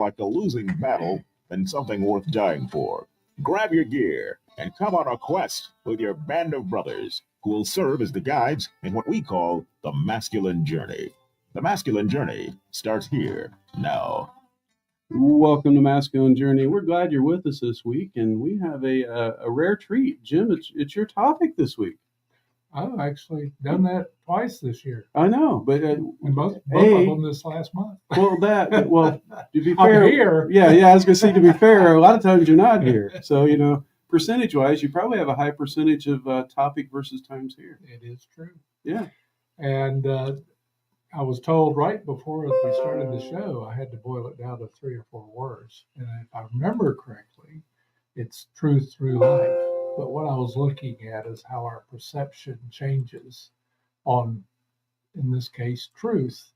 like a losing battle than something worth dying for. Grab your gear and come on a quest with your band of brothers who will serve as the guides in what we call the masculine journey. The masculine journey starts here now. Welcome to Masculine Journey. We're glad you're with us this week, and we have a rare treat. Jim, it's your topic this week. I've actually done that twice this year. I know, but and both of them this last month. Well, to be fair, I'm here. Yeah. I was gonna say, to be fair, a lot of times you're not here. So percentage-wise, you probably have a high percentage of topic versus times here. It is true. Yeah. And I was told right before we started the show, I had to boil it down to 3 or 4 words. And if I remember correctly, it's truth through life. But what I was looking at is how our perception changes on, in this case, truth,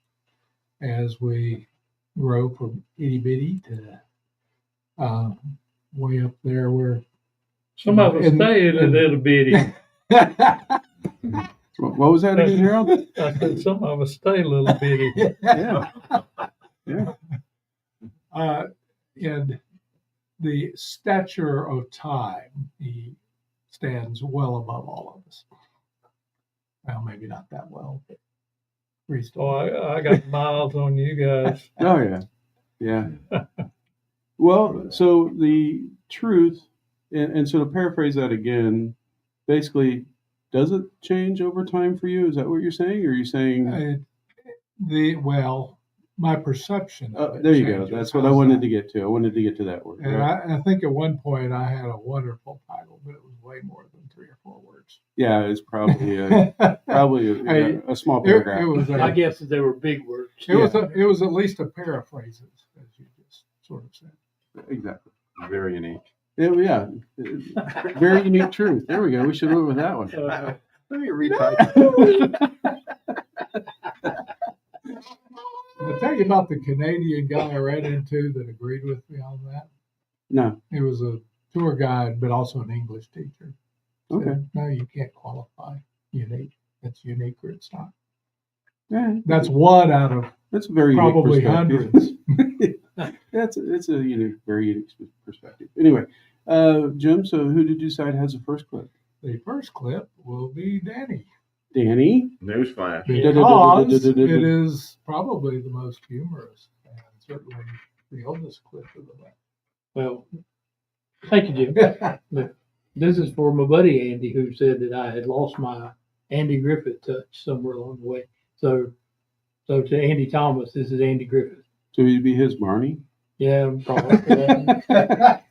as we grow from itty bitty to way up there where some of us stay in a little bitty. What was that again, Harold? I said some of us stay a little bitty. Yeah. And the stature of time, he stands well above all of us. Well, maybe not that well, but reasonable. I got miles on you guys. Oh, yeah. Well, so the truth, and so to paraphrase that again, basically, does it change over time for you? Is that what you're saying? Or are you saying my perception of it there you changes. go. That's what I wanted to get to. I wanted to get to that word. And right? I think at one point I had a wonderful title, but it was way more than 3 or 4 words. Yeah, it's probably a small paragraph. I guess they were big words. It was at least a paraphrase, as you just sort of said. Exactly. Very unique. Yeah. Very unique truth. There we go. We should move with that one. Let me retype. I'll tell you about the Canadian guy I ran into that agreed with me on that. No. He was a tour guide, but also an English teacher. Okay. Said, no, you can't qualify unique. It's unique or it's not. Yeah. That's one out of that's a very probably unique hundreds. It's a unique, very unique perspective. Anyway, Jim, so who did you decide has the first clip? The first clip will be Danny. Danny? Newsflash. Because it is probably the most humorous and certainly the oldest clip of the night. Well, thank you, Jim. Look, this is for my buddy Andy, who said that I had lost my Andy Griffith touch somewhere along the way. So to Andy Thomas, this is Andy Griffith. So you'd be his Barney? Yeah, probably.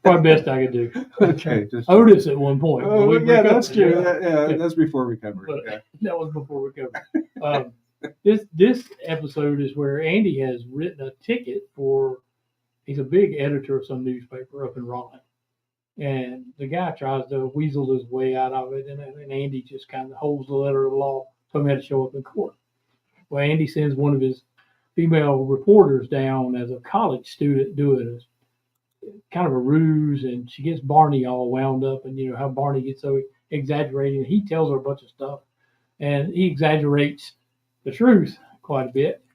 Probably best I could do. Okay. Otis at one point. That's true. That's before recovery. That was before recovery. This episode is where Andy has written a ticket for. He's a big editor of some newspaper up in Raleigh, and the guy tries to weasel his way out of it, and Andy just kind of holds the letter of the law. So he had to show up in court. Well, Andy sends one of his female reporters down as a college student doing kind of a ruse, and she gets Barney all wound up, and you know how Barney gets so exaggerated. He tells her a bunch of stuff, and he exaggerates the truth quite a bit,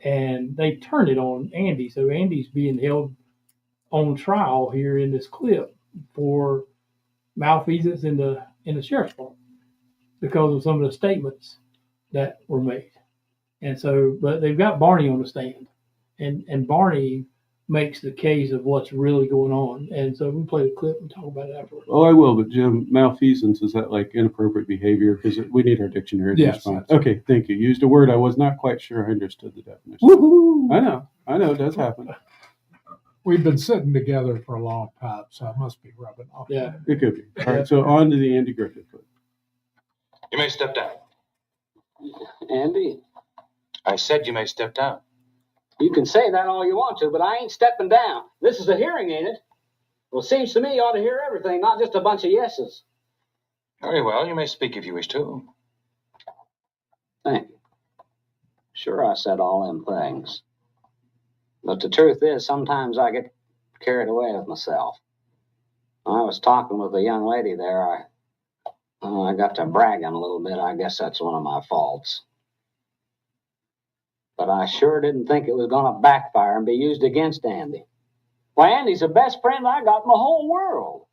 and they turn it on Andy. So Andy's being held on trial here in this clip for malfeasance in the sheriff's department because of some of the statements that were made. And so, but they've got Barney on the stand, and Barney makes the case of what's really going on. And so we play the clip and talk about it afterwards. Oh, I will. But Jim, malfeasance, is that like inappropriate behavior? Because we need our dictionary to respond. Okay, thank you. Used a word I was not quite sure I understood the definition. Woohoo! I know, it does happen. We've been sitting together for a long time, so I must be rubbing off. Yeah. It could be. All right, so on to the Andy Griffith clip. You may step down. Andy, I said you may step down. you can say that all you want to, but I ain't stepping down. This is a hearing, ain't it? Well, seems to me you ought to hear everything, not just a bunch of yeses. Very well, you may speak if you wish to. Thank you. Sure, I said all them things. But the truth is, sometimes I get carried away with myself. When I was talking with a young lady there, I got to bragging a little bit. I guess that's one of my faults. But I sure didn't think it was going to backfire and be used against Andy. Why, Andy's the best friend I got in the whole world.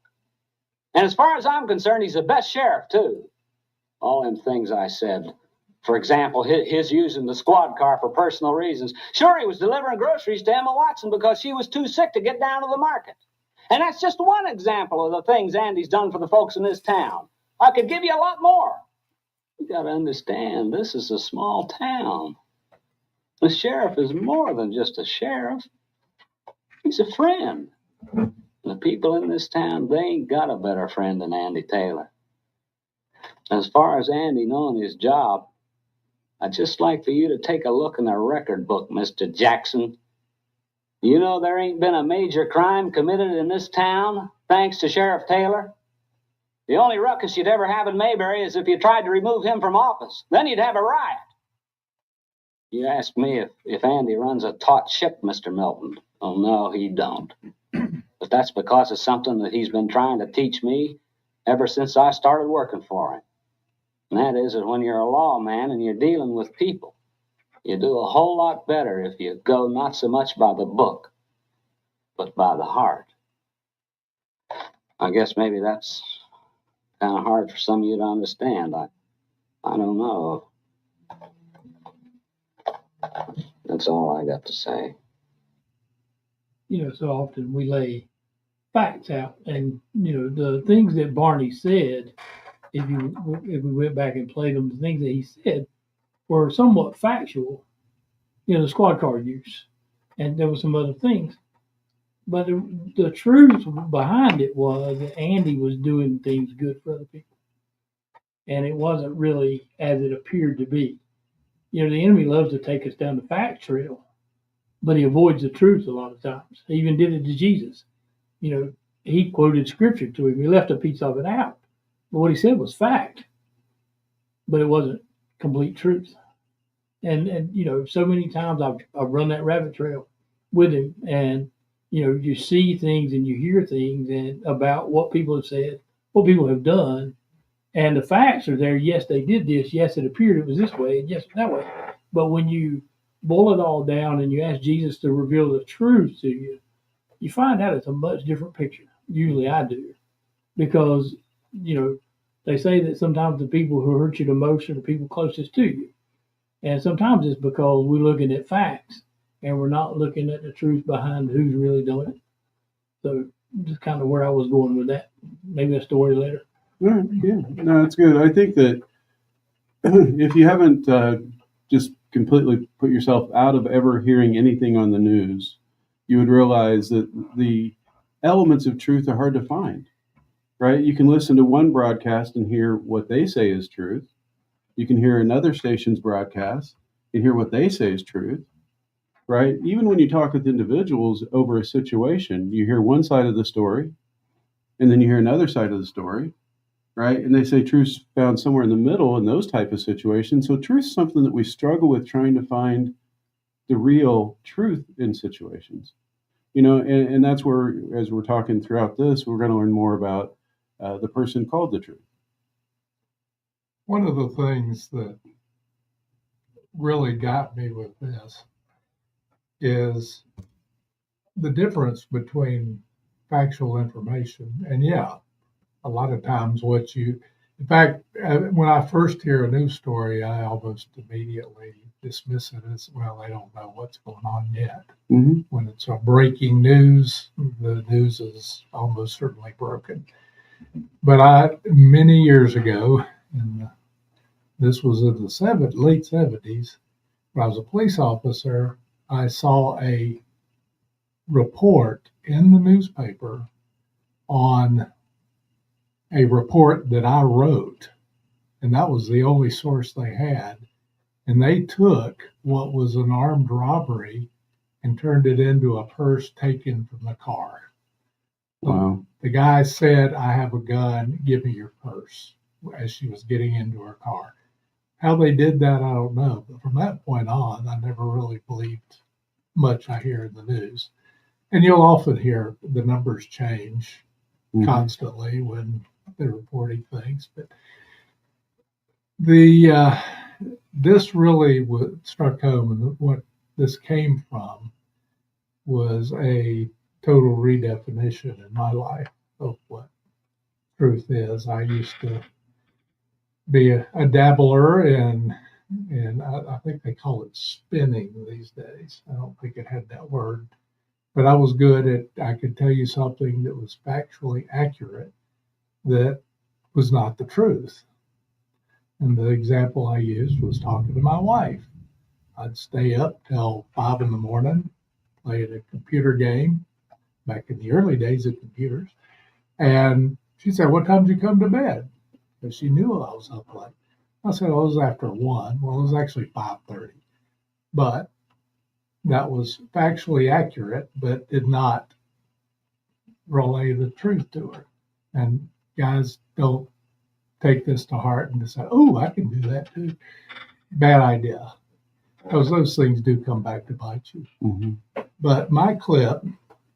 And as far as I'm concerned, he's the best sheriff, too. All them things I said. For example, his using the squad car for personal reasons. Sure, he was delivering groceries to Emma Watson because she was too sick to get down to the market. And that's just one example of the things Andy's done for the folks in this town. I could give you a lot more. You got to understand, this is a small town. The sheriff is more than just a sheriff. He's a friend. And the people in this town, they ain't got a better friend than Andy Taylor. As far as Andy knowing his job, I'd just like for you to take a look in the record book, Mr. Jackson. You know there ain't been a major crime committed in this town thanks to Sheriff Taylor. The only ruckus you'd ever have in Mayberry is if you tried to remove him from office. Then you'd have a riot. You ask me if Andy runs a taut ship, Mr. Milton. Oh, no, he don't. But that's because of something that he's been trying to teach me ever since I started working for him. And that is that when you're a lawman and you're dealing with people, you do a whole lot better if you go not so much by the book, but by the heart. I guess maybe that's kind of hard for some of you to understand. I don't know. That's all I got to say. You know, so often we lay facts out, and you know the things that Barney said. If we went back and played them, the things that he said were somewhat factual. You know, the squad car use, and there were some other things. But the truth behind it was that Andy was doing things good for other people, and it wasn't really as it appeared to be. You know, the enemy loves to take us down the fact trail, but he avoids the truth a lot of times. He even did it to Jesus. You know, he quoted scripture to him. He left a piece of it out. But what he said was fact, but it wasn't complete truth. And you know, so many times I've run that rabbit trail with him, and you know, you see things and you hear things and about what people have said, what people have done, and the facts are there. Yes, they did this. Yes, it appeared it was this way, and yes, that way. But when you boil it all down and you ask Jesus to reveal the truth to you, you find out it's a much different picture. Usually I do, because you know, they say that sometimes the people who hurt you the most are the people closest to you. And sometimes it's because we're looking at facts and we're not looking at the truth behind who's really doing it. So just kind of where I was going with that. Maybe a story later. Yeah, no, it's good. I think that if you haven't just completely put yourself out of ever hearing anything on the news, you would realize that the elements of truth are hard to find. Right? You can listen to one broadcast and hear what they say is truth. You can hear another station's broadcast and hear what they say is truth. Right? Even when you talk with individuals over a situation, you hear one side of the story and then you hear another side of the story. Right? And they say truth's found somewhere in the middle in those type of situations. So truth is something that we struggle with trying to find the real truth in situations. You know, and that's where, as we're talking throughout this, we're going to learn more about the person called the truth. One of the things that really got me with this is the difference between factual information and, a lot of times in fact, when I first hear a news story, I almost immediately dismiss it as, well, they don't know what's going on yet. Mm-hmm. When it's a breaking news, the news is almost certainly broken. But many years ago, and this was in the late 70s, when I was a police officer, I saw a report in the newspaper on a report that I wrote, and that was the only source they had. And they took what was an armed robbery and turned it into a purse taken from the car. Wow. The guy said, "I have a gun, give me your purse," as she was getting into her car. How they did that, I don't know. But from that point on, I never really believed much I hear in the news. And you'll often hear the numbers change constantly when they're reporting things. But this really struck home, and what this came from was a total redefinition in my life of what truth is. I used to be a dabbler and I think they call it spinning these days. I don't think it had that word, but I was good at, I could tell you something that was factually accurate that was not the truth. And the example I used was talking to my wife. I'd stay up till 5 a.m, playing a computer game back in the early days of computers. And she said, "What time did you come to bed?" Because she knew I was up late. I said, "Well, it was after 1." Well, it was actually 5:30. But that was factually accurate, but did not relay the truth to her. And guys, don't take this to heart and decide, "Oh, I can do that too." Bad idea. Because those things do come back to bite you. Mm-hmm. But my clip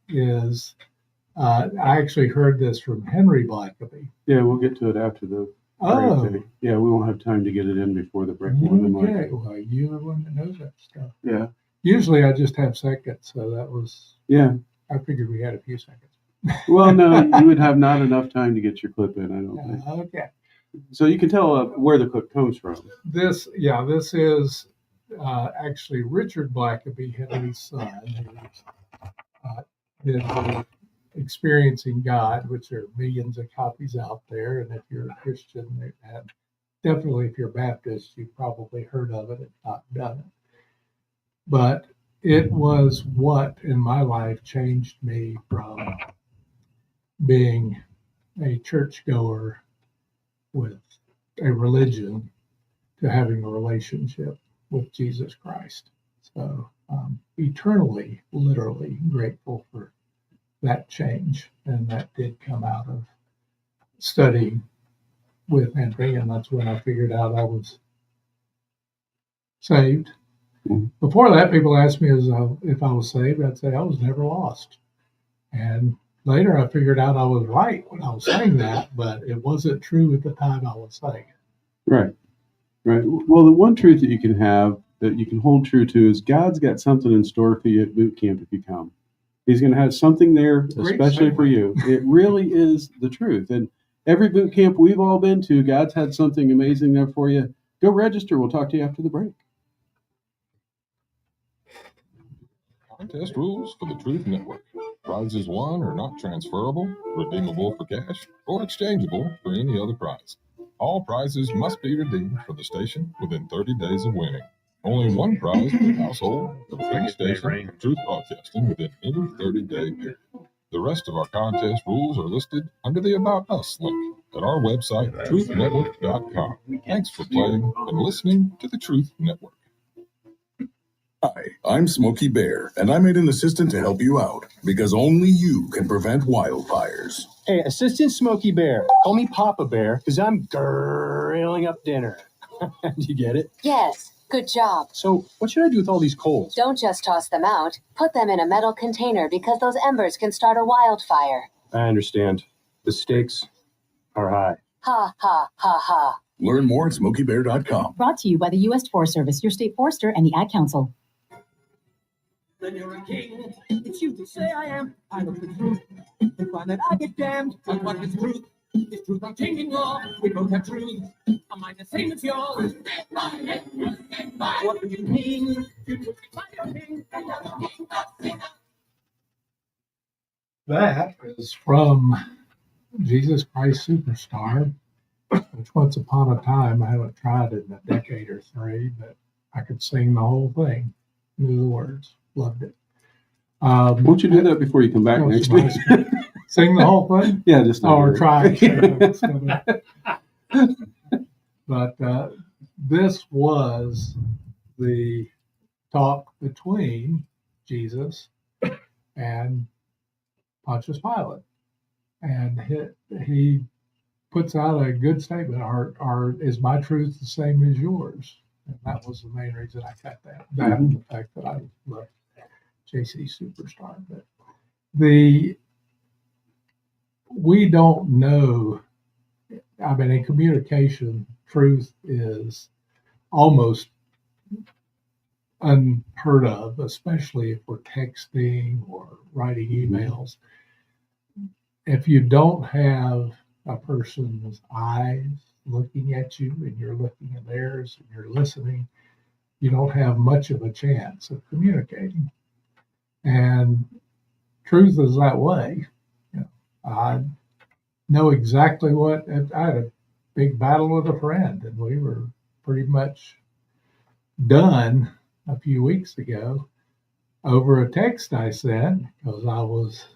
is, I actually heard this from Henry Blackaby. Yeah, we'll get to it after the Oh, break. Yeah, we won't have time to get it in before the break. More than okay. likely. Well, you're the one that knows that stuff. Yeah, Usually I just have seconds, so that was, yeah. I figured we had a few seconds. Well, no, you would have not enough time to get your clip in, I don't think. Okay. So you can tell where the clip comes from. This is actually Richard Blackaby, Henry's son, who's did the Experiencing God, which there are millions of copies out there. And if you're a Christian, definitely if you're Baptist, you've probably heard of it, if not done it. But it was what in my life changed me from being a churchgoer with a religion to having a relationship with Jesus Christ. So eternally, literally grateful for that change. And that did come out of studying with Henry. And that's when I figured out I was saved. Mm-hmm. Before that, people asked me if I was saved. I'd say I was never lost. And later I figured out I was right when I was saying that, but it wasn't true at the time I was saying it. Right. Right. Well, the one truth that you can have, that you can hold true to, is God's got something in store for you at boot camp if you come. He's going to have something there, especially for you. It really is the truth. And every boot camp we've all been to, God's had something amazing there for you. Go register. We'll talk to you after the break. Contest rules for the Truth Network. Prizes won are not transferable, redeemable for cash, or exchangeable for any other prize. All prizes must be redeemed for the station within 30 days of winning. Only one prize per household for the station of Truth Broadcasting within any 30-day period. The rest of our contest rules are listed under the About Us link at our website, truthnetwork.com. Thanks for playing and listening to the Truth Network. Hi, I'm Smokey Bear, and I made an assistant to help you out, because only you can prevent wildfires. Hey, Assistant Smokey Bear. Call me Papa Bear, because I'm grilling up dinner. Do you get it? Yes, good job. So, what should I do with all these coals? Don't just toss them out. Put them in a metal container because those embers can start a wildfire. I understand. The stakes are high. Ha, ha, ha, ha. Learn more at SmokeyBear.com. Brought to you by the U.S. Forest Service, your state forester, and the Ad Council. Then you're a king. It's you to say I am. I know the truth. And find that I get damned. But what is truth? Is truth on changing law? We both have truth. A mind the same as yours. What do you mean? You took me by your king. That is from Jesus Christ Superstar, which once upon a time, I haven't tried it in a decade or three, but I could sing the whole thing. Knew the words. Loved it. Won't you do that before you come back next week? Sing the whole thing? Yeah, just or try. But this was the talk between Jesus and Pontius Pilate, and he puts out a good statement. Is my truth the same as yours? And that was the main reason I cut that. And the fact that I love JC Superstar. But we don't know. I mean, in communication, truth is almost unheard of, especially if we're texting or writing emails. If you don't have a person's eyes looking at you and you're looking at theirs and you're listening, you don't have much of a chance of communicating. And truth is that way. I know exactly what I had a big battle with a friend, and we were pretty much done a few weeks ago over a text I sent because I was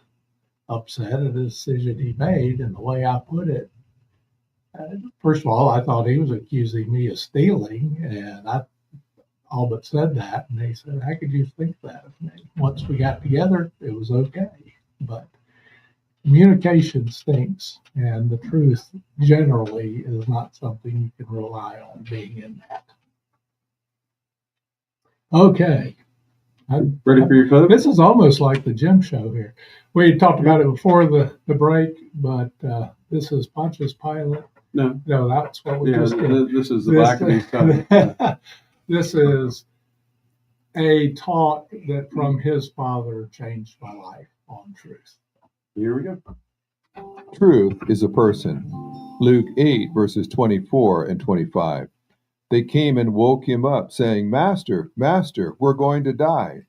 upset at the decision he made and the way I put it. First of all, I thought he was accusing me of stealing, and I all but said that. And he said, "How could you think that of me?" Once we got together, it was okay. But communication stinks, and the truth generally is not something you can rely on being in that. Okay. Ready for your vote? This is almost like the Jim show here. We talked about it before the break, but this is Pontius Pilate. No, that's what we just did. This is the back of these stuff. This is a talk that from his father changed my life on truth. Here we go. Truth is a person. Luke 8, verses 24 and 25. They came and woke him up, saying, "Master, Master, we're going to die."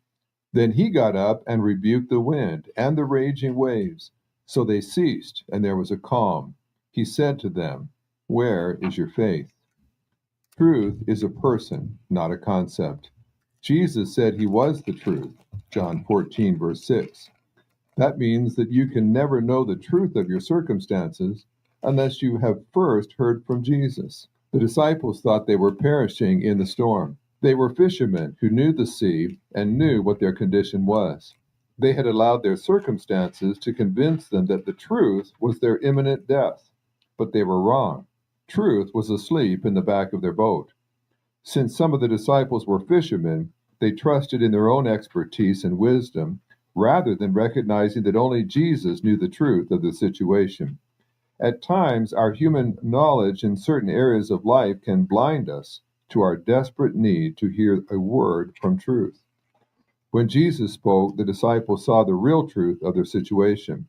Then he got up and rebuked the wind and the raging waves. So they ceased, and there was a calm. He said to them, "Where is your faith?" Truth is a person, not a concept. Jesus said he was the truth. John 14, verse 6. That means that you can never know the truth of your circumstances unless you have first heard from Jesus. The disciples thought they were perishing in the storm. They were fishermen who knew the sea and knew what their condition was. They had allowed their circumstances to convince them that the truth was their imminent death. But they were wrong. Truth was asleep in the back of their boat. Since some of the disciples were fishermen, they trusted in their own expertise and wisdom rather than recognizing that only Jesus knew the truth of the situation. At times, our human knowledge in certain areas of life can blind us to our desperate need to hear a word from truth. When Jesus spoke, the disciples saw the real truth of their situation.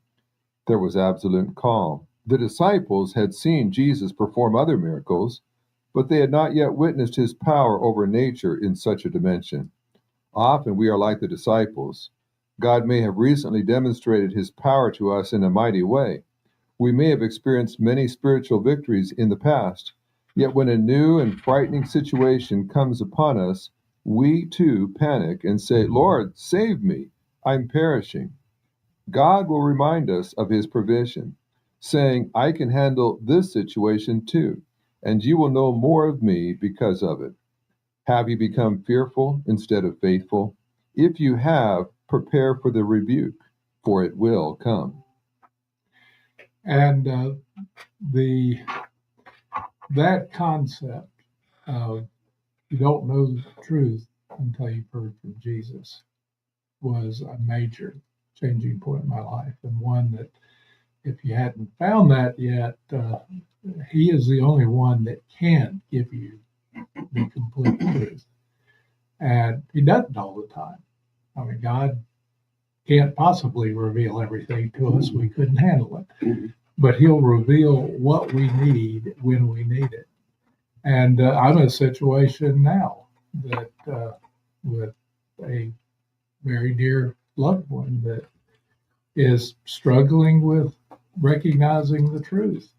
There was absolute calm. The disciples had seen Jesus perform other miracles, but they had not yet witnessed his power over nature in such a dimension. Often we are like the disciples. God may have recently demonstrated his power to us in a mighty way. We may have experienced many spiritual victories in the past, yet when a new and frightening situation comes upon us, we too panic and say, "Lord, save me, I'm perishing." God will remind us of his provision, saying, "I can handle this situation too, and you will know more of me because of it." Have you become fearful instead of faithful? If you have, prepare for the rebuke, for it will come. And that concept of you don't know the truth until you've heard from Jesus was a major changing point in my life, and one that if you hadn't found that yet, he is the only one that can give you the complete truth. And he doesn't all the time. I mean, God can't possibly reveal everything to us. We couldn't handle it. But he'll reveal what we need when we need it. And I'm in a situation now that with a very dear loved one that is struggling with recognizing the truth.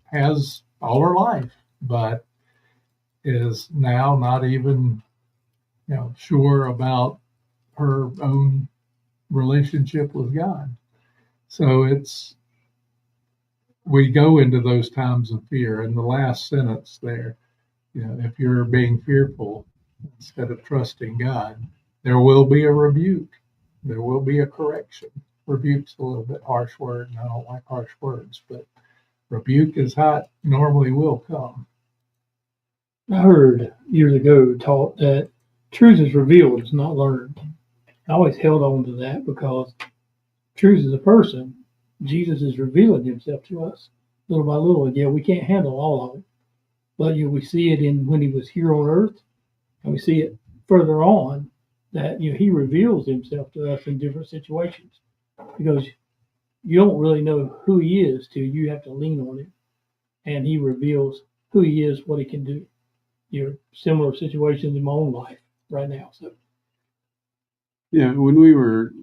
Has all her life, but is now not even sure about her own relationship with God. So we go into those times of fear. And the last sentence there, if you're being fearful instead of trusting God, there will be a rebuke. There will be a correction. Rebuke's a little bit harsh word, and I don't like harsh words, but rebuke is how it normally will come. I heard years ago taught that truth is revealed, it's not learned. I always held on to that because truth is a person. Jesus is revealing himself to us little by little. And yeah, we can't handle all of it. But we see it in when he was here on earth, and we see it further on that he reveals himself to us in different situations, because you don't really know who he is till you have to lean on him, and he reveals who he is, what he can do. Similar situations in my own life right now. So Yeah, when we were,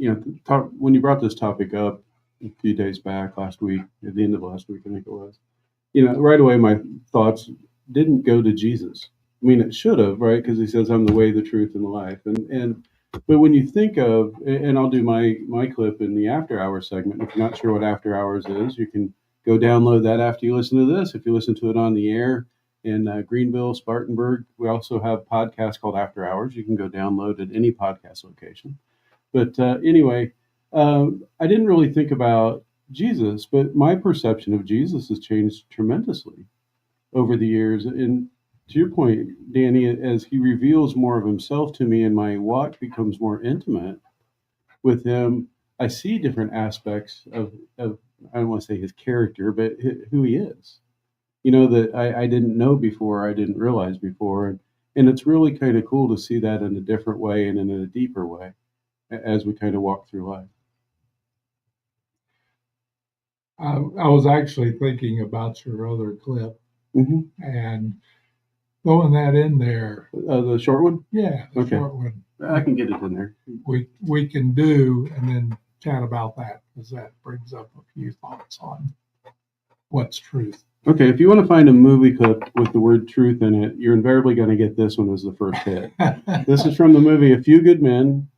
when you brought this topic up a few days back, last week, at the end of last week, I think it was, right away my thoughts didn't go to Jesus. I mean, it should have, right? Because he says, "I'm the way, the truth, and the life." But when you think of, and I'll do my clip in the After Hours segment. If you're not sure what After Hours is, you can go download that after you listen to this. If you listen to it on the air in Greenville, Spartanburg, we also have a podcast called After Hours. You can go download at any podcast location. But anyway, I didn't really think about Jesus, but my perception of Jesus has changed tremendously over the years. And to your point, Danny, as he reveals more of himself to me and my walk becomes more intimate with him, I see different aspects of I don't want to say his character, but who he is. That I didn't know before, I didn't realize before. And it's really kind of cool to see that in a different way and in a deeper way as we kind of walk through life. I was actually thinking about your other clip and throwing that in there. The short one? Yeah, the Okay. short one. I can get it in there. We can do and then chat about that, because that brings up a few thoughts on what's truth. Okay, if you want to find a movie clip with the word truth in it, you're invariably going to get this one as the first hit. This is from the movie A Few Good Men.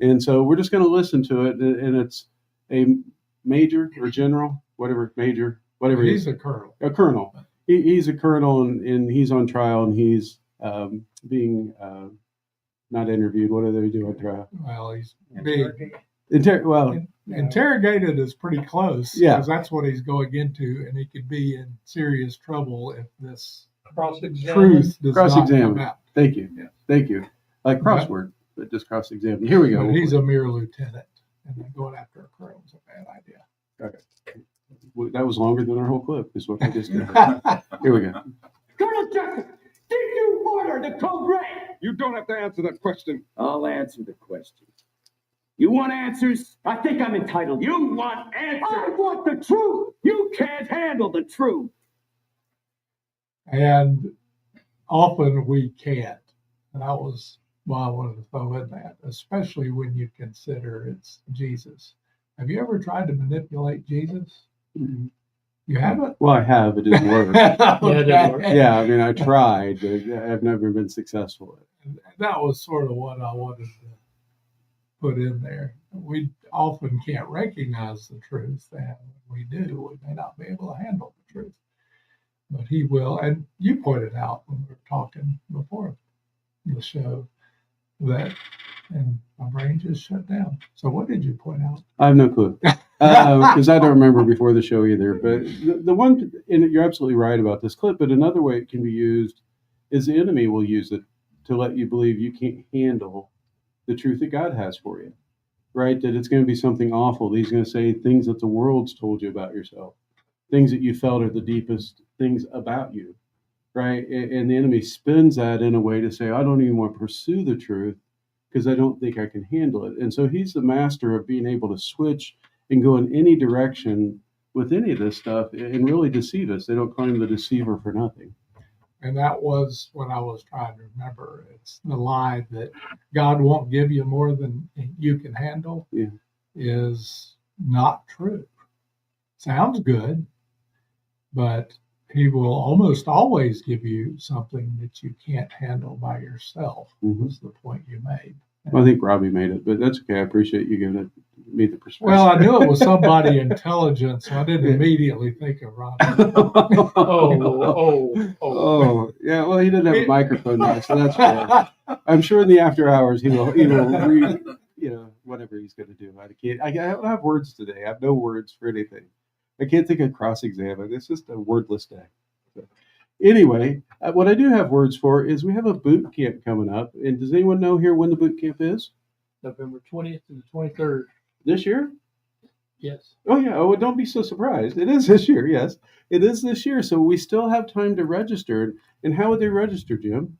And so we're just going to listen to it. And it's a major or general, whatever, major, whatever. He's a colonel. A colonel. He's a colonel, and he's on trial, and he's being not interviewed. What do they do on trial? Well, he's being interrogated is pretty close. Yeah. Because that's what he's going into, and he could be in serious trouble if this truth does not come out. Thank you. Yeah. Thank you. Like crossword, but just cross-examine. Here we go. But he's a mere lieutenant, and then going after a colonel is a bad idea. Okay. That was longer than our whole clip, is what I just did. Here we go. Colonel Jackson, did you order the code red? You don't have to answer that question. I'll answer the question. You want answers? I think I'm entitled. You want answers? I want the truth. You can't handle the truth. And often we can't. And that was why I wanted to throw in that, especially when you consider it's Jesus. Have you ever tried to manipulate Jesus? Mm-hmm. You haven't? Well, I have. It didn't work. Okay. Yeah, I mean, I tried, but I've never been successful at it. That was sort of what I wanted to put in there. We often can't recognize the truth, and when we do, we may not be able to handle the truth. But he will. And you pointed out when we were talking before the show that, and my brain just shut down. So what did you point out? I have no clue. Because I don't remember before the show either. But the one, and you're absolutely right about this clip, but another way it can be used is the enemy will use it to let you believe you can't handle the truth that God has for you, right? That it's going to be something awful. He's going to say things that the world's told you about yourself, things that you felt are the deepest things about you, right? And the enemy spins that in a way to say, I don't even want to pursue the truth because I don't think I can handle it. And so he's the master of being able to switch and go in any direction with any of this stuff and really deceive us. They don't call him the deceiver for nothing. And that was what I was trying to remember. It's the lie that God won't give you more than you can handle is not true. Sounds good, but he will almost always give you something that you can't handle by yourself, was the point you made. Well, I think Robbie made it, but that's okay. I appreciate you giving me the perspective. Well, I knew it was somebody intelligent, so I didn't immediately think of Robbie. Oh, yeah. Well, he didn't have a microphone now, so that's fair. I'm sure in the after hours he will read, whatever he's going to do. I don't have words today. I have no words for anything. I can't think of cross-examine. It's just a wordless day. So, anyway, what I do have words for is we have a boot camp coming up. And does anyone know here when the boot camp is? November 20th to the 23rd. This year? Yes. Oh, yeah. Oh, don't be so surprised. It is this year. Yes, it is this year. So we still have time to register. And how would they register, Jim?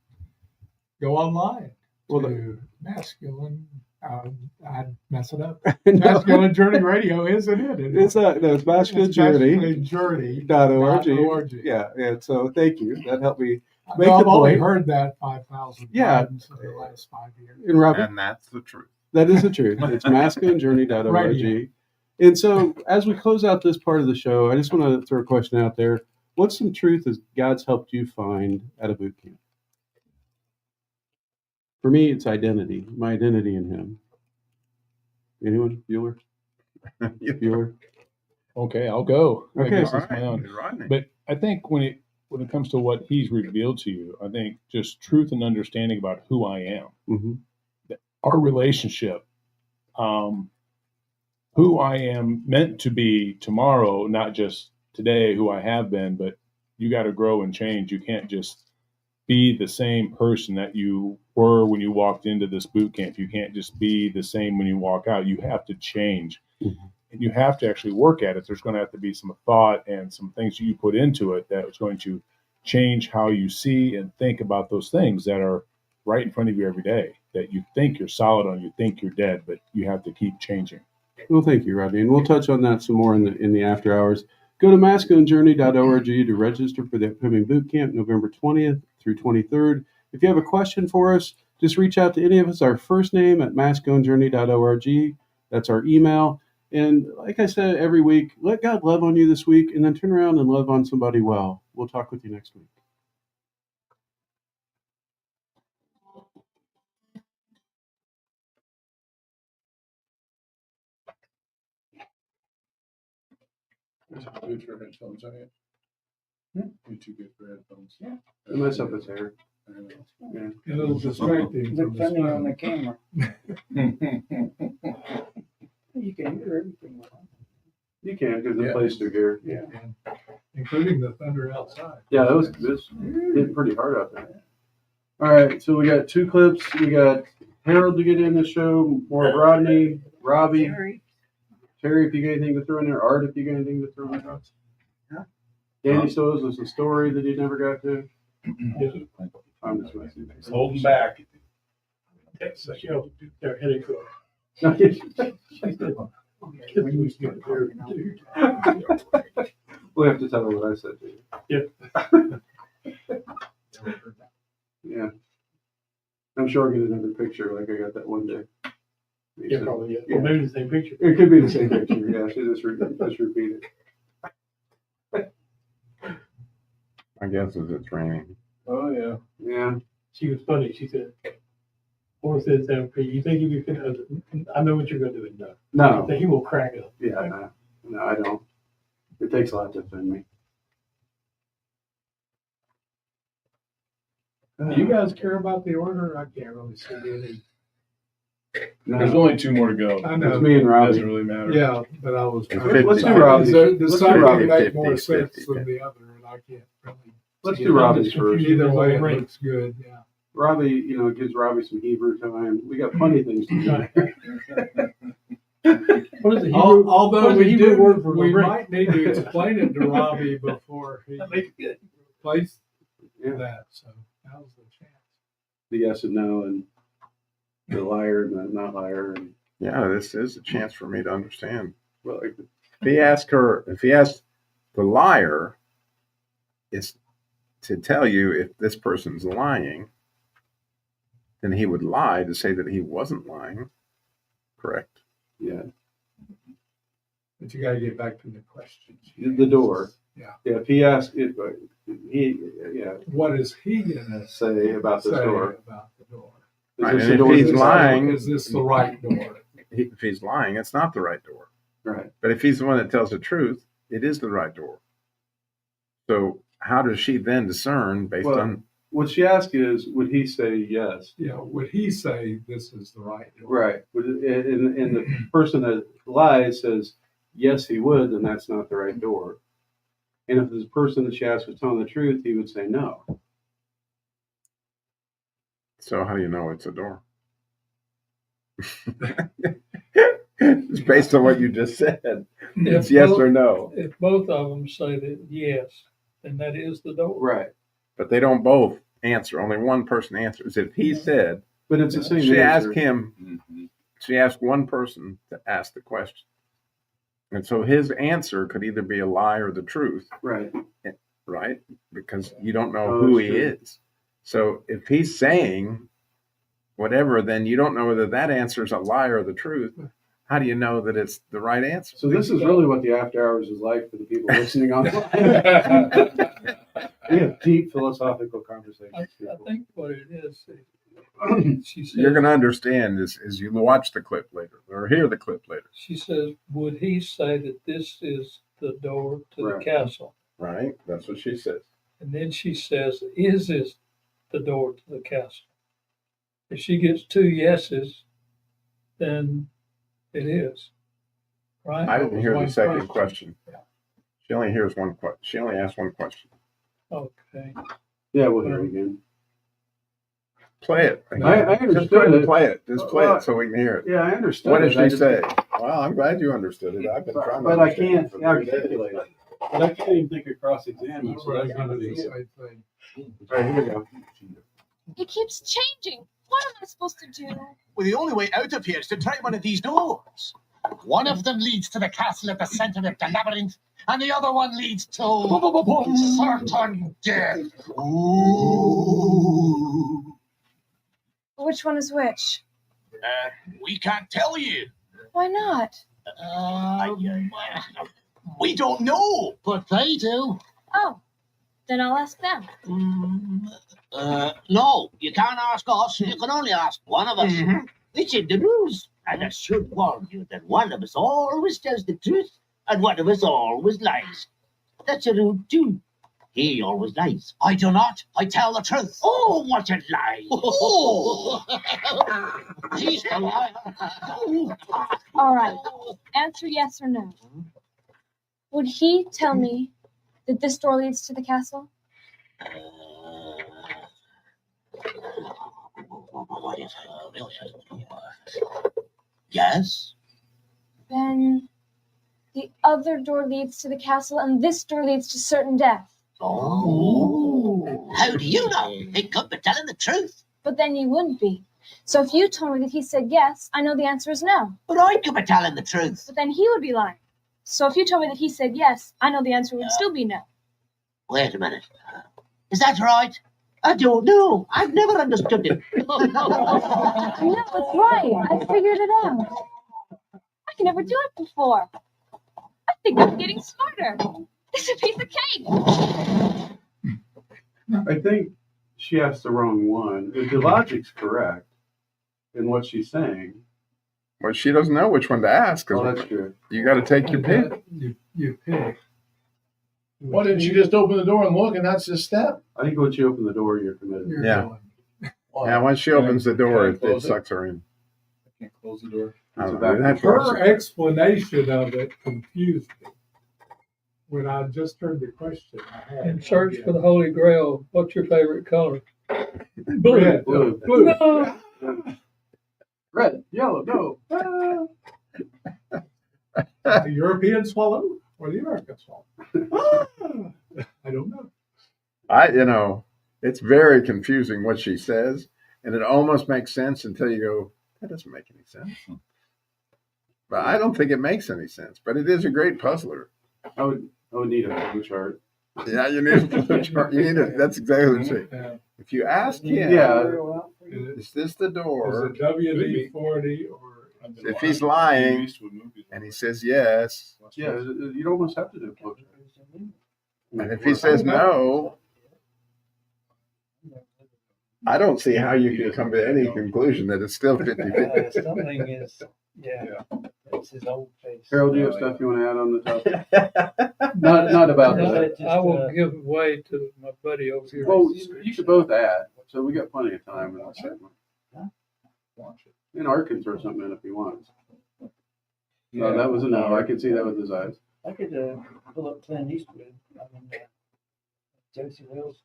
Go online. Well, to masculine. I'd mess it up. Masculine Journey Radio, isn't it? It's Masculine Journey. Journey.org. Yeah, and so thank you. That helped me No, make the I've only point. heard that 5,000 times in the last 5 years. And Robert, And that's the truth. that is the truth. It's masculinejourney.org. Radio. And so, as we close out this part of the show, I just want to throw a question out there. What's some truth that God's helped you find at a boot camp? For me, it's identity. My identity in Him. Anyone? Bueller? Bueller? Okay, I'll go. Okay. This is my own. But I think when it comes to what He's revealed to you, I think just truth and understanding about who I am, Mm-hmm. our relationship, who I am meant to be tomorrow, not just today, who I have been, but you got to grow and change. You can't just be the same person that you were when you walked into this boot camp. You can't just be the same when you walk out. You have to change. Mm-hmm. And you have to actually work at it. There's going to have to be some thought and some things you put into it that is going to change how you see and think about those things that are right in front of you every day, that you think you're solid on, you think you're dead, but you have to keep changing. Well, thank you, Rodney. And we'll touch on that some more in the after hours. Go to masculinejourney.org to register for the upcoming boot camp, November 20th through 23rd. If you have a question for us, just reach out to any of us. Our first name at masculinejourney.org. That's our email. And like I said, every week, let God love on you this week, and then turn around and love on somebody well. We'll talk with you next week. Good for headphones, are you? You're too good for headphones. Yeah. It mess up his hair. Yeah. A little distracting. from the Depending on smell. the camera. You can hear everything. You can, because it Yeah. plays through here. Yeah. Including the thunder outside. Yeah, that was hit pretty hard out there. All right, so we got two clips. We got Harold to get in the show, more of Rodney, Robbie, Terry, if you got anything to throw in there, Art, if you got anything to throw in there. Yeah. Danny So's was a story that he never got to. I'm just messing. Holding back. They're heading to We'll have to tell her what I said to you. Yep. Yeah. I'm sure I'll get another picture like I got that one day. Yeah, probably. Yeah. Or maybe the same picture. It could be the same picture. Yeah, she just repeat it. My guess is it's raining. Oh yeah. Yeah. She was funny. She said, or said, you think you can, I know what you're going to do. No. That he will crack up. Yeah, no, I don't. It takes a lot to offend me. Do you guys care about the order? I can't really see any. There's only two more to go. I know. It's me and Robbie. Doesn't really matter. Yeah, but I was Let's trying do Robbie's. The Let's do second Robbie. make more 50, sense 50. than the other, and I can't really. Let's see do it. Robbie's first. Either way, it looks good. Yeah. Robbie, it gives Robbie some Hebrew time. We got plenty of things to do. What is the Hebrew? Although what is the we Hebrew do, word for we ring? might need to explain it to Robbie before he plays that. So now's the chance. The yes and no, and the liar and the not liar. And Yeah, this is a chance for me to understand. Well, if he asked the liar, it's to tell you if this person's lying, then he would lie to say that he wasn't lying. Correct. yeah, But you got to get back to the question. the door. Yeah. Yeah. If he asked, What is he gonna say about this say door? about the door? Is Right, this and the if door he's that's- lying, Is this the right door? If he's lying, it's not the right door. Right. But if he's the one that tells the truth, it is the right door. So how does she then discern based Well, on? What she asked is, would he say yes? Yeah. Would he say this is the right door? Right. And the person that lies says, yes, he would, then that's not the right door. And if the person that she asked was telling the truth, he would say no. So how do you know it's a door? It's based on what you just said. It's If yes both- or no. If both of them say that yes, then that is the door. Right. But they don't both answer. Only one person answers. If he said, But it's the same She answer. asked him. She asked one person to ask the question, and so his answer could either be a lie or the truth. Right. Right, because you don't know Oh, who that's he true. is. So if he's saying whatever, then you don't know whether that answer is a lie or the truth. How do you know that it's the right answer? So this is really what the after hours is like for the people listening online. We have deep philosophical conversations. I people. think what it is, she says, You're going to understand as you watch the clip later or hear the clip later. she says, would he say that this is the door to Right. the castle? Right? That's what she says. And then she says, is this the door to the castle? If she gets 2 yeses, then it is. Right? I didn't hear One the second question. She only hears one question. She only asked one question. Okay. Yeah, we'll hear it again. Play it. I Just go ahead understood and it. play it. Just play Well, it so we can hear it. Yeah, I understood. What did it. I she just- say? Well, I'm glad you understood it. I've been trying to But I understand can't it for 3 days. articulate it. But I can't even think of cross-examine. So that's gonna be it. All right, here we go. It keeps changing. What am I supposed to do? Well, the only way out of here is to try one of these doors. One of them leads to the castle at the center of the labyrinth, and the other one leads to certain death. Which one is which? We can't tell you. Why not? We don't know, but they do. Oh, then I'll ask them. No, you can't ask us. You can only ask one of us. It's in the rules. And I should warn you that one of us always tells the truth and one of us always lies. That's a rule too. He always lies. I do not. I tell the truth. Oh, what a lie. Oh. He's the liar. All right. Answer yes or no. Would he tell me that this door leads to the castle? Yes. Then the other door leads to the castle and this door leads to certain death. Oh. How do you know? He could be telling the truth. But then you wouldn't be. So if you told me that he said yes, I know the answer is no. But I could be telling the truth. But then he would be lying. So if you told me that he said yes, I know the answer would still be no. Wait a minute. Is that right? I don't know. I've never understood it. No, it's right. I figured it out. I can never do it before. I think I'm getting smarter. It's a piece of cake. I think she asked the wrong one. The logic's correct in what she's saying. Well, she doesn't know which one to ask. 'Cause Oh, that's true. You got to take your pick. You pick. Why didn't you just open the door and look, and that's the step? I think once you open the door, you're committed. Yeah. Yeah, once she opens the door, it close it? sucks her in. I can't close the door. I don't know. That's Her what explanation of it confused me. When I just heard the question, I had In Search for the Holy Grail, what's your favorite color? Red, blue, blue. No. Red, yellow, no. the European swallow or the American swallow. I don't know. it's very confusing what she says, and it almost makes sense until you go, that doesn't make any sense. But I don't think it makes any sense, but it is a great puzzler. I would need a flow chart. Yeah, you need a flow chart. You need it. That's exactly what I'm saying. If you ask him, is this the door? Is it WD-40 or? If he's lying and he says yes, Yeah, you'd almost have to do a flow chart. and if he says no, I don't see how you can come to any conclusion that it's still 50-50. Stumbling is, it's his old face. Harold, do you have stuff you want to add on the topic? not about that. I will give way to my buddy over here. Well, you should both add. So we got plenty of time in that segment. And Art can throw something in if he wants. No, that was a no. I can see that with his eyes. I could pull up Clint Eastwood. I mean, Josie Wells.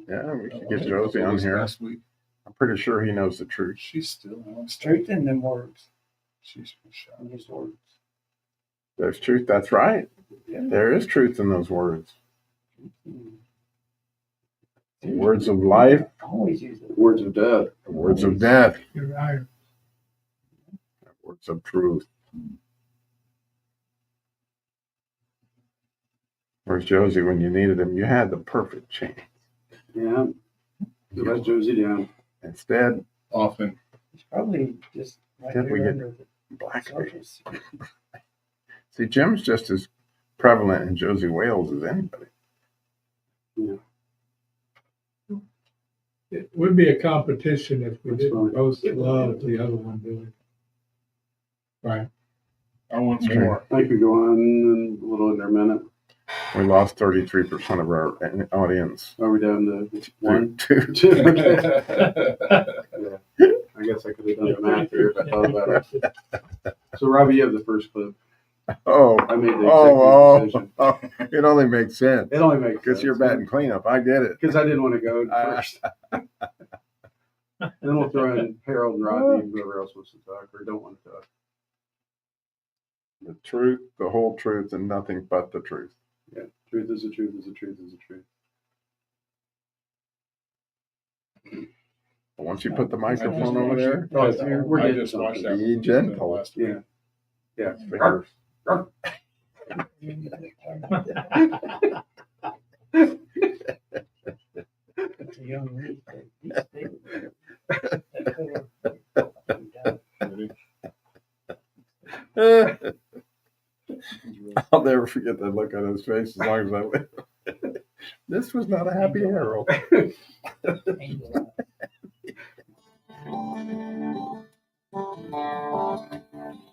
Yeah, we should get Josie on here. I'm pretty sure he knows the truth. She's still Truth in them words. She's shot. In his words. There's truth. That's right. There is truth in those words. Words of life, Always use it. Words of death. words of death, You're right. words of truth. Whereas Josie, when you needed him, you had the perfect chance. Yeah. So that's Josie down. Instead, Often. It's probably just right Did we there get under the blackface? surface. See, Jim's just as prevalent in Josie Wales as anybody. Yeah. It would be a competition if we That's didn't fine. both love the other one doing. Right. I want Sure. more. I could go on a little under a minute. We lost 33% of our audience. Are we down to one? Two. Yeah. I guess I could have done the math here if I thought about it. So, Robbie, you have the first clip. Oh, I made the executive decision. It only makes sense. It only makes Because sense. you're batting cleanup. I get it. Because I didn't want to go first. And then we'll throw in Harold and Rodney and whoever else wants to talk or don't want to talk. The truth, the whole truth, and nothing but the truth. Yeah. Truth is the truth is the truth is the truth. But once you put the microphone just over watched there, Oh, it's here. We're I getting just watched that be one gentle. last week. Yeah. Yeah. Fingers. It's a young leaf. That color. I'll never forget that look on his face as long as I live. This was not a happy Harold.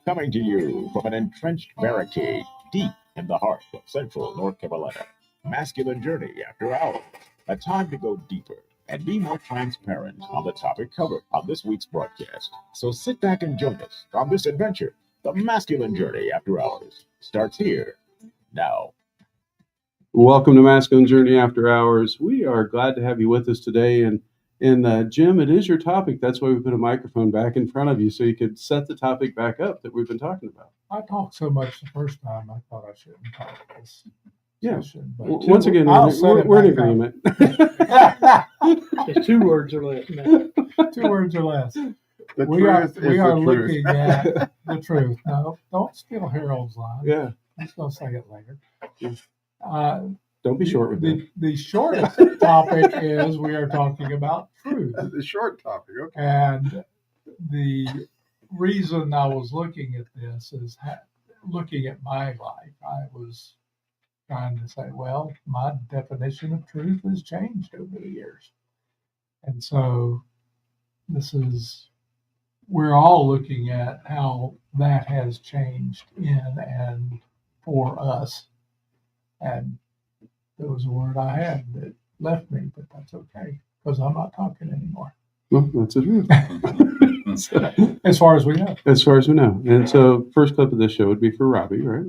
Coming to you from an entrenched barricade deep in the heart of central North Carolina. Masculine Journey After Hours. A time to go deeper and be more transparent on the topic covered on this week's broadcast. So sit back and join us on this adventure. The Masculine Journey After Hours starts here now. Welcome to Masculine Journey After Hours. We are glad to have you with us today. And Jim, it is your topic. That's why we put a microphone back in front of you so you could set the topic back up that we've been talking about. I talked so much the first time, I thought I shouldn't talk this Yeah. session. But Once again, I'll set we're it in back agreement. It's 2 words or less. Man. up. 2 words or less. The We are truth is the truth. looking at the truth. No, don't steal Harold's line. Yeah. He's going to say it later. Don't be short with that. The shortest topic is we are talking about truth. The short topic, okay. And the reason I was looking at this is looking at my life. I was trying to say, well, my definition of truth has changed over the years. And so we're all looking at how that has changed in and for us. And there was a word I had that left me, but that's okay because I'm not talking anymore. Well, that's the truth. As far as we know. As far as we know. And so, first clip of this show would be for Robbie, right?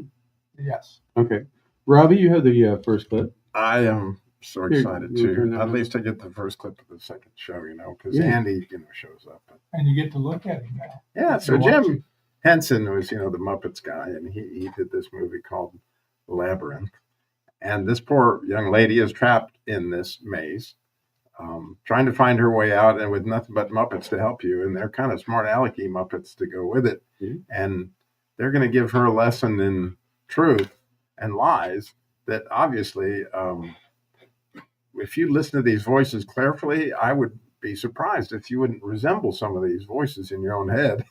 Yes. Okay. Robbie, you have the first clip. I am so Here, excited you turn too. that At on. least to get the first clip of the second show, because Yeah. Andy, shows up. And you get to look at him now. Yeah, so You're Jim watching. Henson was, the Muppets guy, and he did this movie called Labyrinth. And this poor young lady is trapped in this maze, trying to find her way out, and with nothing but Muppets to help you. And they're kind of smart alecky Muppets to go with it. Mhm. And they're going to give her a lesson in truth and lies that obviously, if you listen to these voices carefully, I would be surprised if you wouldn't resemble some of these voices in your own head.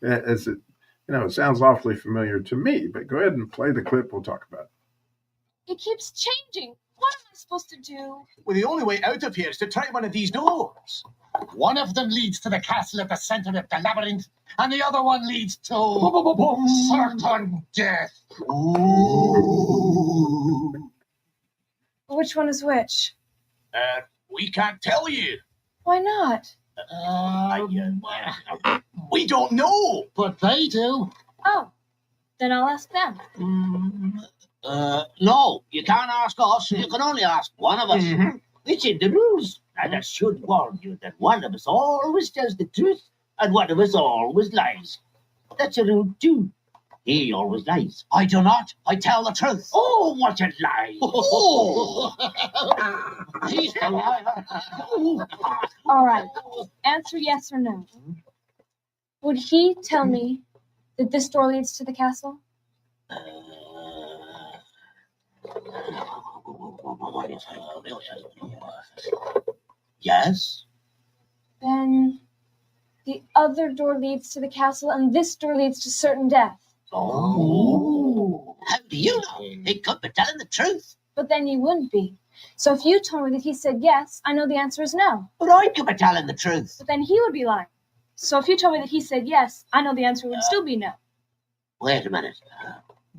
It sounds awfully familiar to me, but go ahead and play the clip. We'll talk about it. It keeps changing. What am I supposed to do? Well, the only way out of here is to try one of these doors. One of them leads to the castle at the center of the labyrinth, and the other one leads to certain death. Which one is which? We can't tell you. Why not? We don't know, but they do. Oh, then I'll ask them. No, you can't ask us. You can only ask one of us. It's in the rules. And I should warn you that one of us always tells the truth and one of us always lies. That's a rule too. He always lies. I do not. I tell the truth. Oh, what a lie! Oh. He's the liar. All right. Answer yes or no. Would he tell me that this door leads to the castle? Yes. Then the other door leads to the castle, and this door leads to certain death. Oh. How do you know? He could be telling the truth. But then you wouldn't be. So if you told me that he said yes, I know the answer is no. But I could be telling the truth. But then he would be lying. So if you told me that he said yes, I know the answer would still be no. Wait a minute.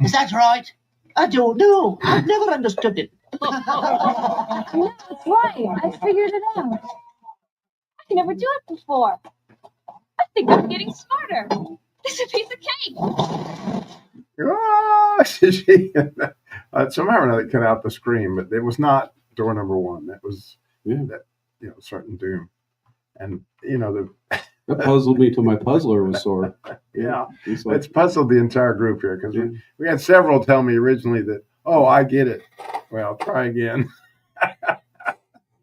Is that right? I don't know. I've never understood it. No, it's right. I figured it out. I can never do it before. I think I'm getting smarter. This is a piece of cake. Oh, somehow or another cut out the scream, but it was not door number one. That was that certain doom, and that puzzled me till my puzzler was sore. Yeah, It's like- it's puzzled the entire group here because we had several tell me originally that, oh, I get it. Well, try again.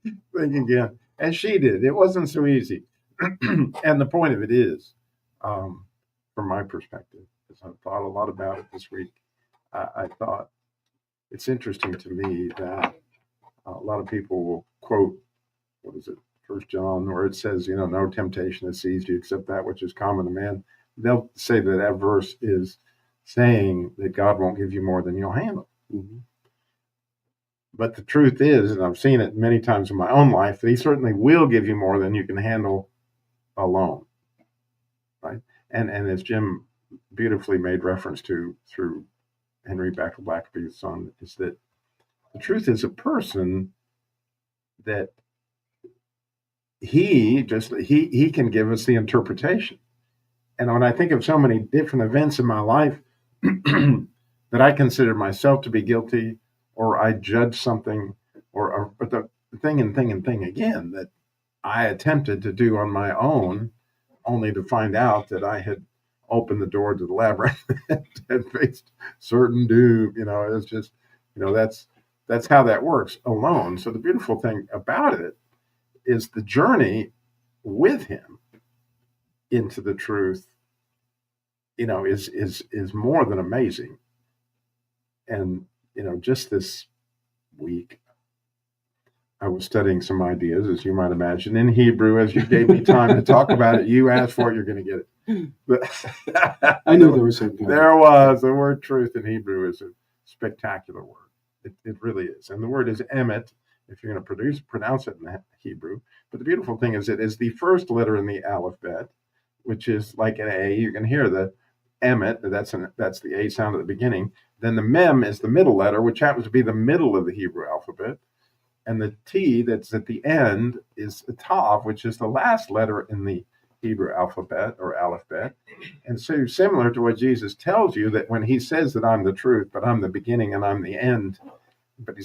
Think again. And she did. It wasn't so easy. And the point of it is, from my perspective, as I've thought a lot about it this week, I thought it's interesting to me that a lot of people will quote, what is it, 1 John, where it says, no temptation has seized you except that which is common to man. They'll say that verse is saying that God won't give you more than you'll handle. Mm-hmm. But the truth is, and I've seen it many times in my own life, that he certainly will give you more than you can handle alone. Right? And as Jim beautifully made reference to through Henry Backer Blackaby's son, is that the truth is a person that he can give us the interpretation. And when I think of so many different events in my life that I consider myself to be guilty, or I judge something, but the thing again that I attempted to do on my own, only to find out that I had opened the door to the labyrinth and faced certain doom. It's just, that's how that works alone. So the beautiful thing about it is the journey with him into the truth, is more than amazing. And, just this week, I was studying some ideas, as you might imagine, in Hebrew. As you gave me time to talk about it, you asked for it, you're going to get it. But I knew there was something. There was. The word truth in Hebrew is a spectacular word. It really is. And the word is emet, if you're going to pronounce it in Hebrew. But the beautiful thing is it is the first letter in the alphabet, which is like an A. You can hear the emet, that's the A sound at the beginning. Then the mem is the middle letter, which happens to be the middle of the Hebrew alphabet. And the T that's at the end is the Tav, which is the last letter in the Hebrew alphabet or alephet. And so similar to what Jesus tells you, that when he says that I'm the truth, but I'm the beginning and I'm the end, but he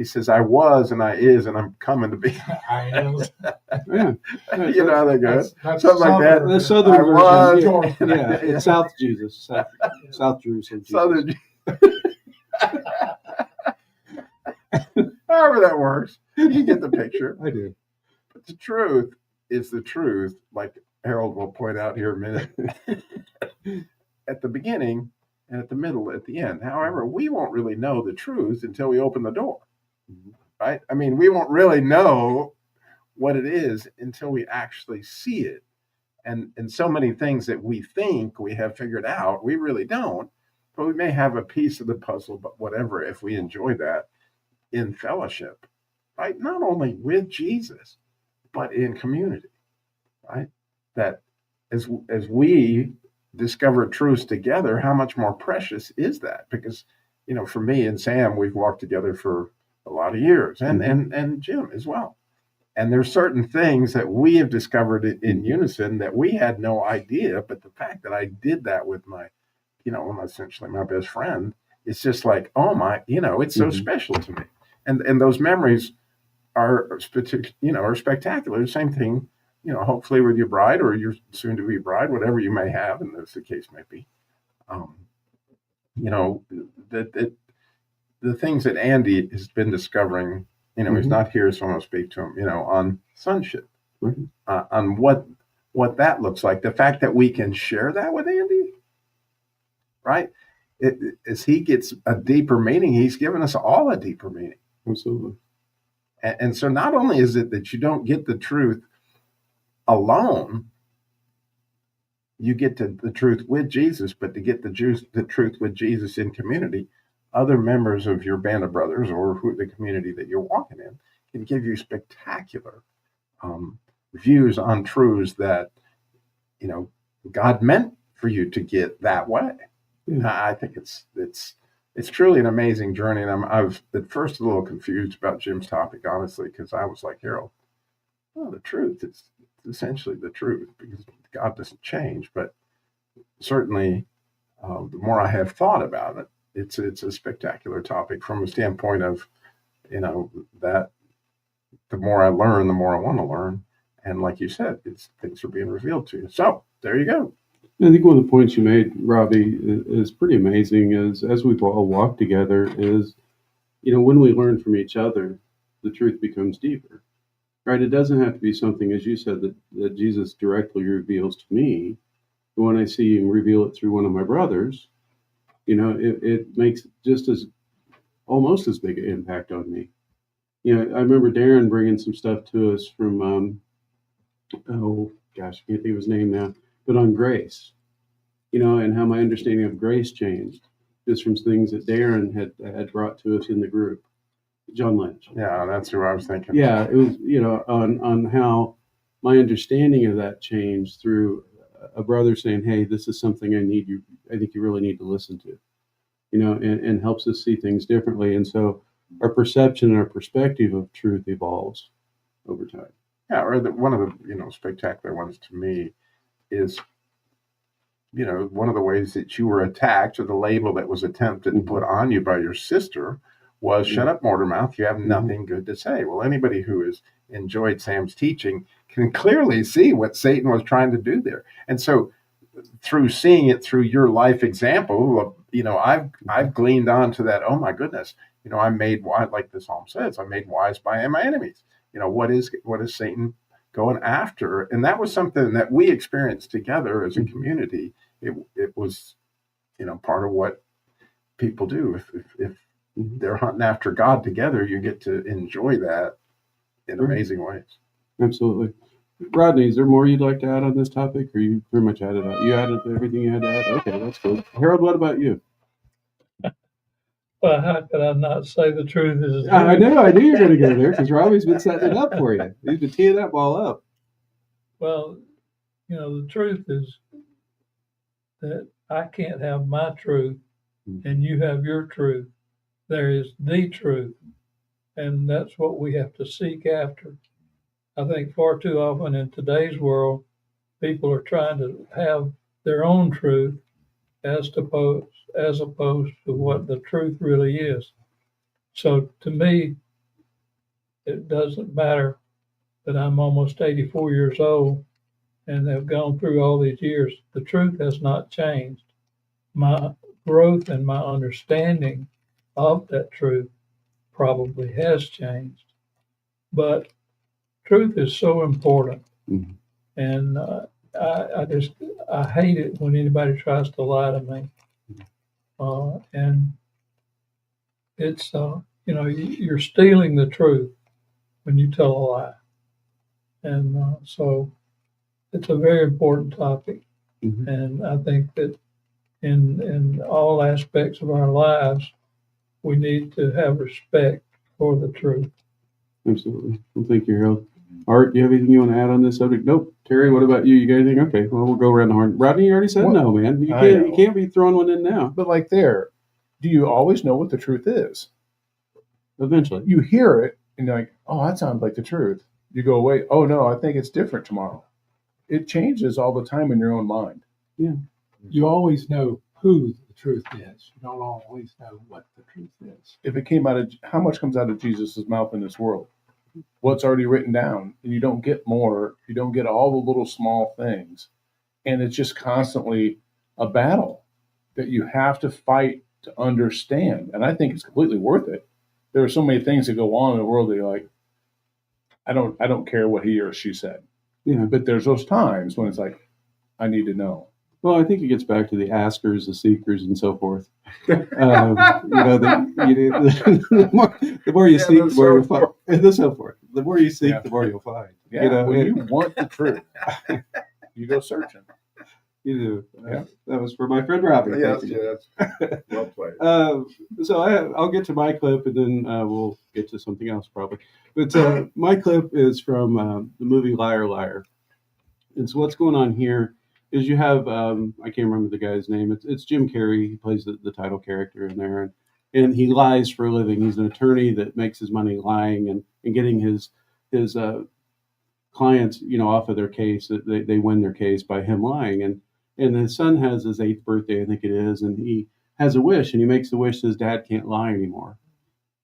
says, I was and I is and I'm coming to be. I am. Yeah. You know how that goes. That's Something like that. The southern I version. was. Yeah, it's South Jesus. South Jerusalem. Jesus. Southern. However that works. You get the picture. I do. But the truth is the truth, like Harold will point out here in a minute, at the beginning and at the middle, at the end. However, we won't really know the truth until we open the door, right? I mean, we won't really know what it is until we actually see it. And so many things that we think we have figured out, we really don't. But we may have a piece of the puzzle, but whatever, if we enjoy that in fellowship, right? Not only with Jesus, but in community, right? That as we discover truths together, how much more precious is that? Because, for me and Sam, we've walked together for a lot of years, and Jim as well. And there's certain things that we have discovered in unison that we had no idea, but the fact that I did that with my, essentially my best friend, it's just like, oh my, it's so special to me. And those memories are spectacular. The same thing, hopefully with your bride or your soon-to-be bride, whatever you may have, and as the case may be. You know, the things that Andy has been discovering, you know, he's not here, so I'm going to speak to him, you know, on sonship, on what that looks like. The fact that we can share that with Andy, right? As he gets a deeper meaning, he's given us all a deeper meaning. Absolutely. And so not only is it that you don't get the truth alone, you get to the truth with Jesus, but to get the truth with Jesus in community, other members of your band of brothers or the community that you're walking in can give you spectacular views on truths that, you know, God meant for you to get that way. I think it's truly an amazing journey. And I was at first a little confused about Jim's topic, honestly, because I was like, Harold, well, the truth is essentially the truth, because God doesn't change. But certainly, the more I have thought about it, it's a spectacular topic from a standpoint of, you know, that the more I learn, the more I want to learn. And like you said, things are being revealed to you. So there you go. I think one of the points you made, Robbie, is pretty amazing. As we've all walked together, is, you know, when we learn from each other, the truth becomes deeper, right? It doesn't have to be something, as you said, that Jesus directly reveals to me. But when I see him reveal it through one of my brothers, you know, it makes just almost as big an impact on me. You know, I remember Darren bringing some stuff to us from, oh gosh, I can't think of his name now, but on grace, you know, and how my understanding of grace changed just from things that Darren had brought to us in the group. John Lynch. Yeah, that's who I was thinking. Yeah, it was, you know, on how my understanding of that changed through a brother saying, hey, this is something I think you really need to listen to, you know, and helps us see things differently. And so our perception and our perspective of truth evolves over time. Yeah, or one of the, you know, spectacular ones to me is, you know, one of the ways that you were attacked, or the label that was attempted and put on you by your sister, was shut up, Mortarmouth, you have nothing good to say. Well, anybody who has enjoyed Sam's teaching can clearly see what Satan was trying to do there. And so through seeing it through your life example, you know, I've gleaned onto that. Oh my goodness, you know, I'm made wise, like the Psalm says, I'm made wise by my enemies. You know, what is Satan going after? And that was something that we experienced together as a community. It was, you know, part of what people do. If they're hunting after God together, you get to enjoy that in amazing ways. Absolutely. Rodney, is there more you'd like to add on this topic, or you pretty much added out? You added everything you had to add? Okay, that's cool. Harold, what about you? Well, how could I not say the truth is? I knew you were going to go there, because Robbie's been setting it up for you. He's been teeing that ball up. Well, you know, the truth is that I can't have my truth and you have your truth. There is the truth, and that's what we have to seek after. I think far too often in today's world, people are trying to have their own truth as opposed to what the truth really is. So to me, it doesn't matter that I'm almost 84 years old and have gone through all these years. The truth has not changed. My growth and my understanding of that truth probably has changed. But truth is so important. And I hate it when anybody tries to lie to me. And it's, you know, you're stealing the truth when you tell a lie. And so it's a very important topic. And I think that in all aspects of our lives, we need to have respect for the truth. Absolutely. Well, thank you, Harold. Art, do you have anything you want to add on this subject? Nope. Terry, what about you? You got anything? Okay, well, we'll go around the horn. Rodney, you already said no, man. You can't be throwing one in now. But like there, do you always know what the truth is? Eventually. You hear it and you're like, oh, that sounds like the truth. You go away, oh no, I think it's different tomorrow. It changes all the time in your own mind. Yeah. You always know who the truth is. You don't always know what the truth is. If it came out of, how much comes out of Jesus' mouth in this world? What's already written down, and you don't get more. You don't get all the little small things, and it's just constantly a battle. that you have to fight to understand. And I think it's completely worth it. There are so many things that go on in the world that you're like, I don't care what he or she said. Yeah. But there's those times when it's like, I need to know. Well, I think it gets back to the askers, the seekers, and so forth. The more you seek, the more you'll find. And so forth. The more you seek, the more you'll find. Yeah, when you want the truth, you go searching. You do. Yeah. That was for my friend Robbie. Yes, Thank you. yes. Well played. So I'll get to my clip, and then we'll get to something else probably. But my clip is from the movie Liar Liar. And so what's going on here is you have I can't remember the guy's name. It's Jim Carrey. He plays the title character in there, and he lies for a living. He's an attorney that makes his money lying and getting his clients, off of their case. They win their case by him lying. And his son has his 8th birthday, I think it is, and he has a wish, and he makes the wish that his dad can't lie anymore.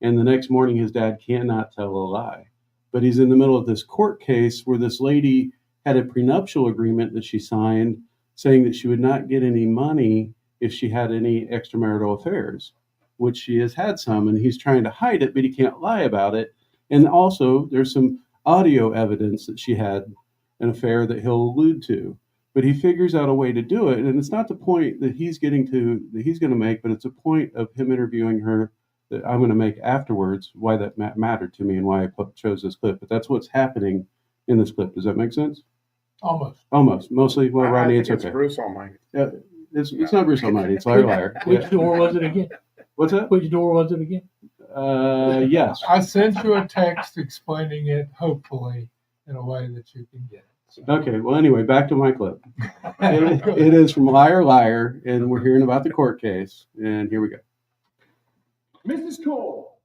And the next morning, his dad cannot tell a lie. But he's in the middle of this court case where this lady had a prenuptial agreement that she signed saying that she would not get any money if she had any extramarital affairs, which she has had some, and he's trying to hide it, but he can't lie about it. And also, there's some audio evidence that she had an affair that he'll allude to. But he figures out a way to do it, and it's not the point that he's going to make, but it's a point of him interviewing her that I'm going to make afterwards, why that mattered to me and why I chose this clip. But that's what's happening in this clip. Does that make sense? Almost. Mostly. Well, Rodney, I it's think okay. it's Bruce Almighty. Yeah, it's not Bruce Almighty. It's Liar Liar. Which door was it again? What's that? Which door was it again? Yes. I sent you a text explaining it, hopefully, in a way that you can get it. So. Okay. Well, anyway, back to my clip. It is from Liar Liar, and we're hearing about the court case. And here we go. Mrs. Cole,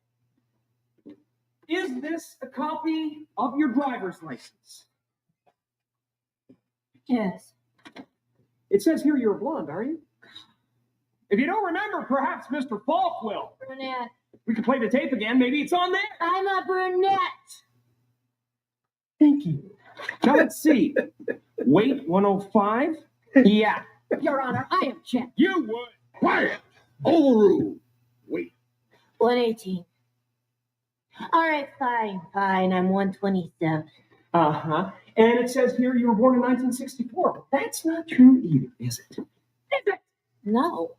is this a copy of your driver's license? Yes. It says here you're a blonde, are you? If you don't remember, perhaps Mr. Falk will. Brunette. We could play the tape again. Maybe it's on there. I'm a brunette. Thank you. Now let's see. Weight 105? Yeah. Your Honor, I object. You would. Quiet. Overruled. Wait. 118. All right, fine. I'm 127. Uh-huh. And it says here you were born in 1964. But that's not true either, is it? No.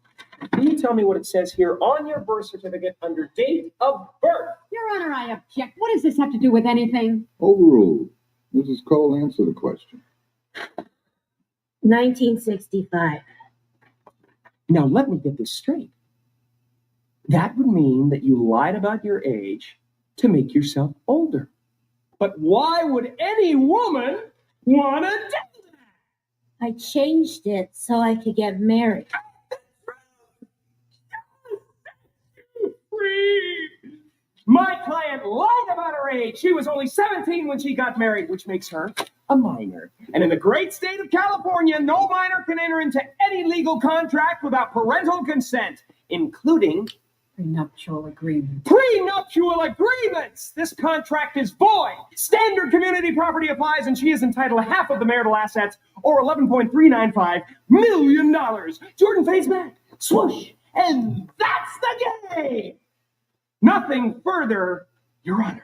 Can you tell me what it says here on your birth certificate under date of birth? Your Honor, I object. What does this have to do with anything? Overruled. Mrs. Cole, answer the question. 1965. Now let me get this straight. That would mean that you lied about your age to make yourself older. But why would any woman want to do that? I changed it so I could get married. My client lied about her age. She was only 17 when she got married, which makes her a minor. And in the great state of California, no minor can enter into any legal contract without parental consent, including Prenuptial agreement. prenuptial agreements. This contract is void. Standard community property applies, and she is entitled to half of the marital assets, or $11.395 million. Jordan fades back. Swoosh. And that's the game. Nothing further, Your Honor.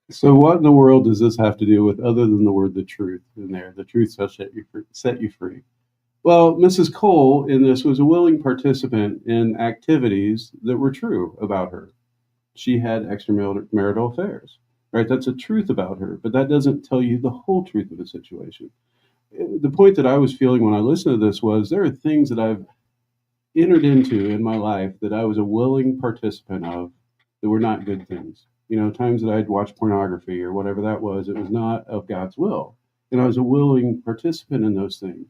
So what in the world does this have to do with other than the word the truth in there? The truth shall set you free. Well, Mrs. Cole in this was a willing participant in activities that were true about her. She had extramarital affairs, right? That's a truth about her, but that doesn't tell you the whole truth of the situation. The point that I was feeling when I listened to this was there are things that I've entered into in my life that I was a willing participant of that were not good things. Times that I'd watch pornography or whatever that was, it was not of God's will. And I was a willing participant in those things.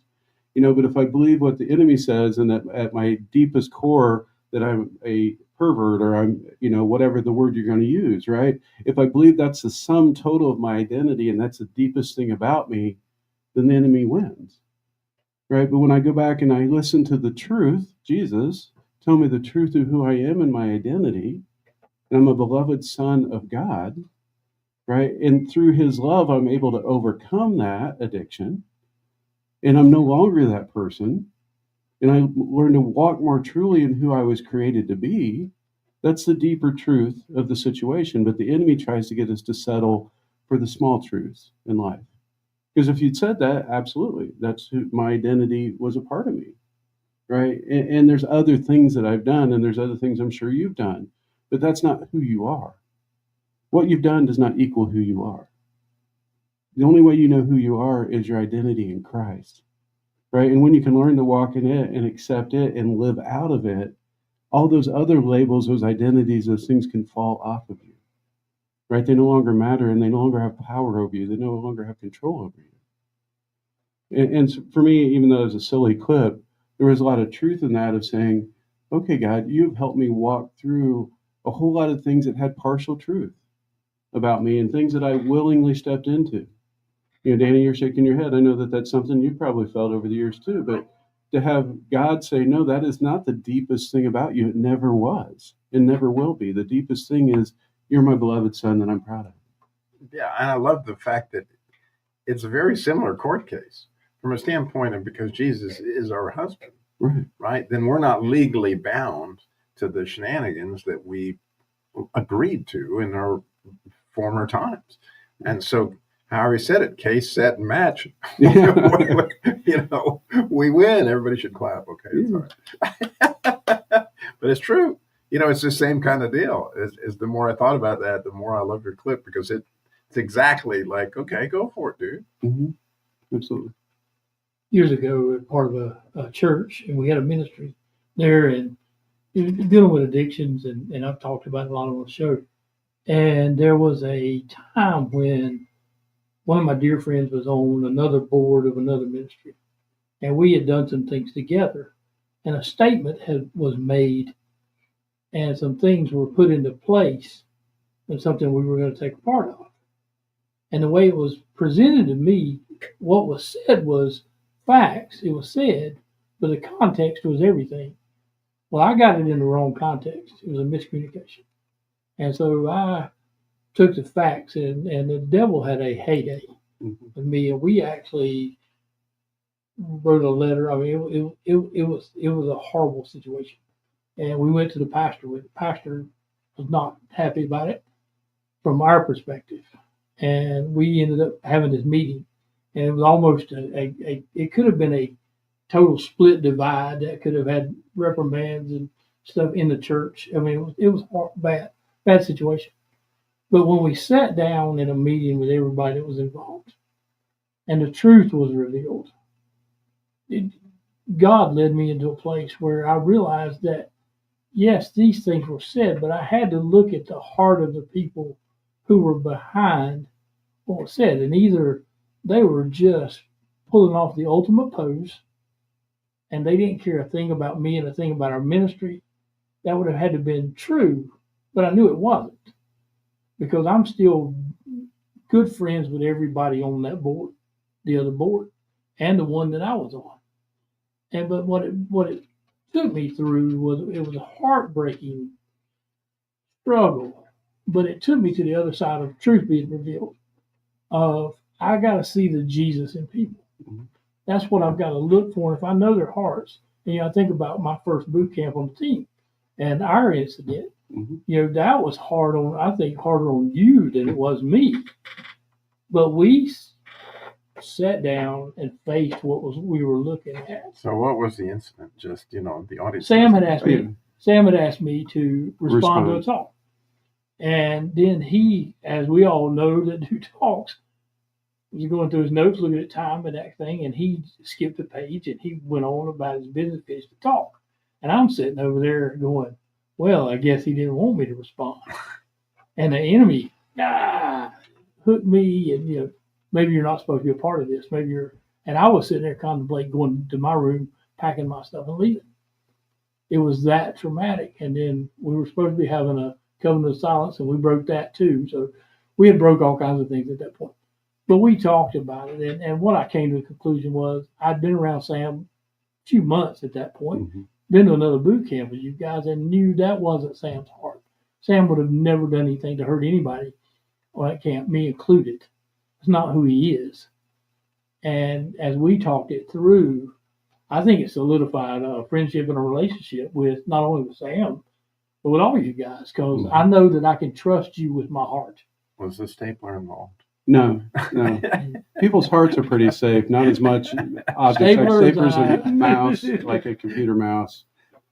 But if I believe what the enemy says and that at my deepest core that I'm a pervert or I'm, whatever the word you're going to use, right? If I believe that's the sum total of my identity and that's the deepest thing about me, then the enemy wins, right? But when I go back and I listen to the truth, Jesus, tell me the truth of who I am and my identity, and I'm a beloved son of God, right? And through his love, I'm able to overcome that addiction, and I'm no longer that person, and I learned to walk more truly in who I was created to be, that's the deeper truth of the situation. But the enemy tries to get us to settle for the small truths in life. Because if you'd said that, absolutely, that's who my identity was, a part of me, right? And there's other things that I've done, and there's other things I'm sure you've done, but that's not who you are. What you've done does not equal who you are. The only way you know who you are is your identity in Christ, right? And when you can learn to walk in it and accept it and live out of it, all those other labels, those identities, those things can fall off of you, right? They no longer matter, and they no longer have power over you. They no longer have control over you. And for me, even though it was a silly clip, there was a lot of truth in that, of saying, okay, God, you've helped me walk through a whole lot of things that had partial truth about me and things that I willingly stepped into. You know, Danny, you're shaking your head. I know that that's something you've probably felt over the years too, but to have God say, no, that is not the deepest thing about you. It never was. It never will be. The deepest thing is, you're my beloved son that I'm proud of. Yeah, and I love the fact that it's a very similar court case from a standpoint of, because Jesus is our husband, right? Then we're not legally bound to the shenanigans that we agreed to in our former times. And so, however he said it, case, set, and match. You know, we win. Everybody should clap. Okay, it's all right. But it's true. You know, it's the same kind of deal. As the more I thought about that, the more I love your clip, because it's exactly like, okay, go for it, dude. Mm-hmm. Absolutely. Years ago, we were part of a church, and we had a ministry there, and dealing with addictions, and I've talked about it a lot on the show. And there was a time when one of my dear friends was on another board of another ministry, and we had done some things together, and a statement was made, and some things were put into place, and something we were going to take part of. And the way it was presented to me, what was said was facts. It was said, but the context was everything. Well, I got it in the wrong context. It was a miscommunication. And so I took the facts, and the devil had a heyday with me, and we actually wrote a letter. I mean, it was a horrible situation, and we went to the pastor with it. The pastor was not happy about it from our perspective, and we ended up having this meeting, and it was almost it could have been a total split divide that could have had reprimands and stuff in the church. I mean, it was bad situation. But when we sat down in a meeting with everybody that was involved, and the truth was revealed, God led me into a place where I realized that, yes, these things were said, but I had to look at the heart of the people who were behind what was said. And either they were just pulling off the ultimate pose, and they didn't care a thing about me and a thing about our ministry. That would have had to have been true, but I knew it wasn't, because I'm still good friends with everybody on that board, the other board, and the one that I was on. And but what it took me through was, it was a heartbreaking struggle, but it took me to the other side of truth being revealed. Of, I got to see the Jesus in people. That's what I've got to look for. And if I know their hearts, and I think about my first boot camp on the team and our incident. That was hard on, I think, harder on you than it was me. But we sat down and faced what we were looking at. So what was the incident? Just, the audience. Sam had asked me to respond to a talk. And then he, as we all know that do talks, was going through his notes, looking at time and that thing, and he skipped a page and he went on about his business, finished the talk. And I'm sitting over there going, well, I guess he didn't want me to respond. And the enemy hooked me, and maybe you're not supposed to be a part of this. Maybe you're. And I was sitting there contemplating going to my room, packing my stuff, and leaving. It was that traumatic. And then we were supposed to be having a covenant of silence, and we broke that too. So we had broke all kinds of things at that point. But we talked about it, and what I came to the conclusion was, I'd been around Sam a few months at that point. Been to another boot camp with you guys, and knew that wasn't Sam's heart. Sam would have never done anything to hurt anybody on that camp, me included. It's not who he is. And as we talked it through, I think it solidified a friendship and a relationship with not only with Sam, but with all you guys, because I know that I can trust you with my heart. Was the stapler involved? No. People's hearts are pretty safe. Not as much objects like staplers and a mouse, like a computer mouse.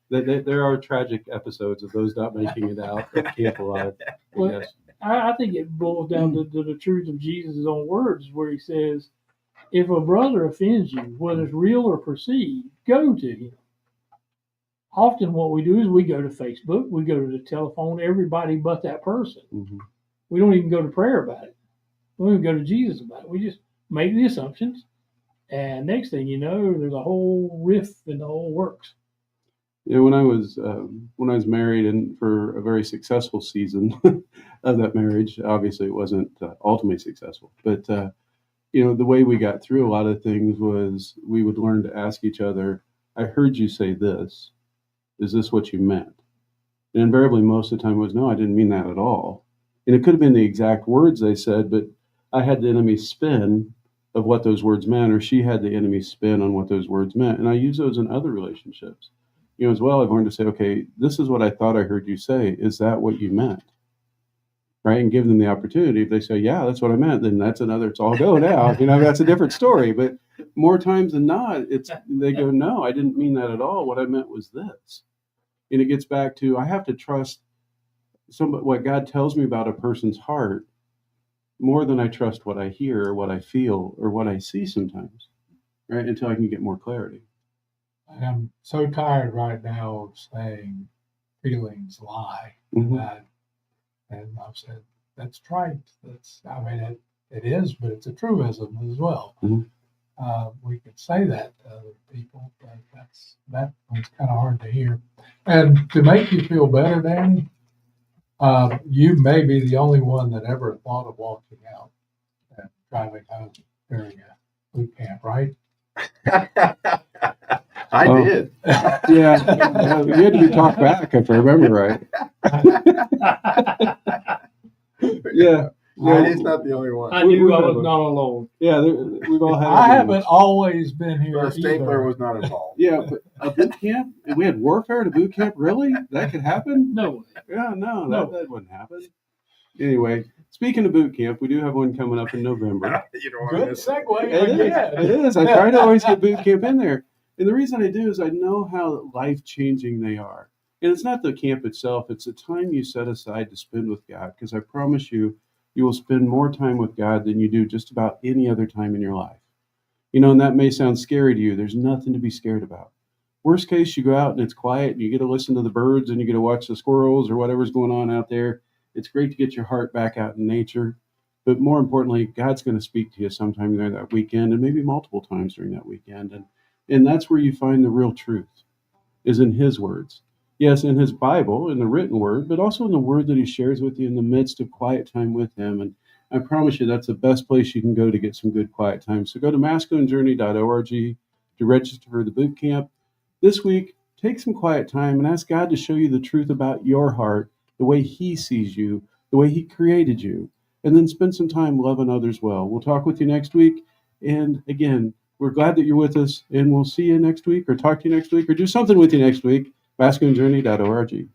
There are tragic episodes of those not making it out of camp alive. Well, Yes. I think it boils down to the truth of Jesus' own words, where he says, if a brother offends you, whether it's real or perceived, go to him. Often what we do is we go to Facebook, we go to the telephone, everybody but that person. Mm-hmm. We don't even go to prayer about it. We don't even go to Jesus about it. We just make the assumptions, and next thing you know, there's a whole rift in the whole works. Yeah, when I was married, and for a very successful season of that marriage, obviously it wasn't ultimately successful, but the way we got through a lot of things was we would learn to ask each other, I heard you say this. Is this what you meant? And invariably, most of the time, it was, no, I didn't mean that at all. And it could have been the exact words they said, but I had the enemy's spin of what those words meant, or she had the enemy's spin on what those words meant. And I use those in other relationships. As well, I've learned to say, okay, this is what I thought I heard you say. Is that what you meant? Right? And give them the opportunity. If they say, yeah, that's what I meant, then that's another, it's all go now. That's a different story. But more times than not, they go, no, I didn't mean that at all. What I meant was this. And it gets back to, I have to trust what God tells me about a person's heart more than I trust what I hear or what I feel or what I see sometimes, right? Until I can get more clarity. I'm so tired right now of saying feelings lie. Mhm. And I've said, that's trite. It is, but it's a truism as well. Mhm. We could say that to other people, but that one's kind of hard to hear. And to make you feel better, Danny, you may be the only one that ever thought of walking out and driving home during a boot camp, right? I did. Yeah, you had to be talked back, if I remember right. Yeah. He's not the only one. I knew I was not alone. Yeah, we've all had. I haven't always been here. The stapler either. was not involved. Yeah, but a boot camp? And we had warfare at a boot camp? Really? That could happen? No way. Yeah, no, No. that wouldn't happen. Anyway, speaking of boot camp, we do have one coming up in November. You don't want Good to miss it. segue. It is. I try to always get boot camp in there. And the reason I do is I know how life-changing they are. And it's not the camp itself. It's the time you set aside to spend with God. Because I promise you, you will spend more time with God than you do just about any other time in your life. And that may sound scary to you. There's nothing to be scared about. Worst case, you go out and it's quiet and you get to listen to the birds and you get to watch the squirrels or whatever's going on out there. It's great to get your heart back out in nature. But more importantly, God's going to speak to you sometime during that weekend and maybe multiple times during that weekend. And that's where you find the real truth, is in His words. Yes, in His Bible, in the written word, but also in the word that He shares with you in the midst of quiet time with Him. And I promise you that's the best place you can go to get some good quiet time. So go to masculinejourney.org to register for the boot camp. This week, take some quiet time and ask God to show you the truth about your heart, the way He sees you, the way He created you, and then spend some time loving others well. We'll talk with you next week. And again, we're glad that you're with us, and we'll see you next week or talk to you next week or do something with you next week. masculinejourney.org.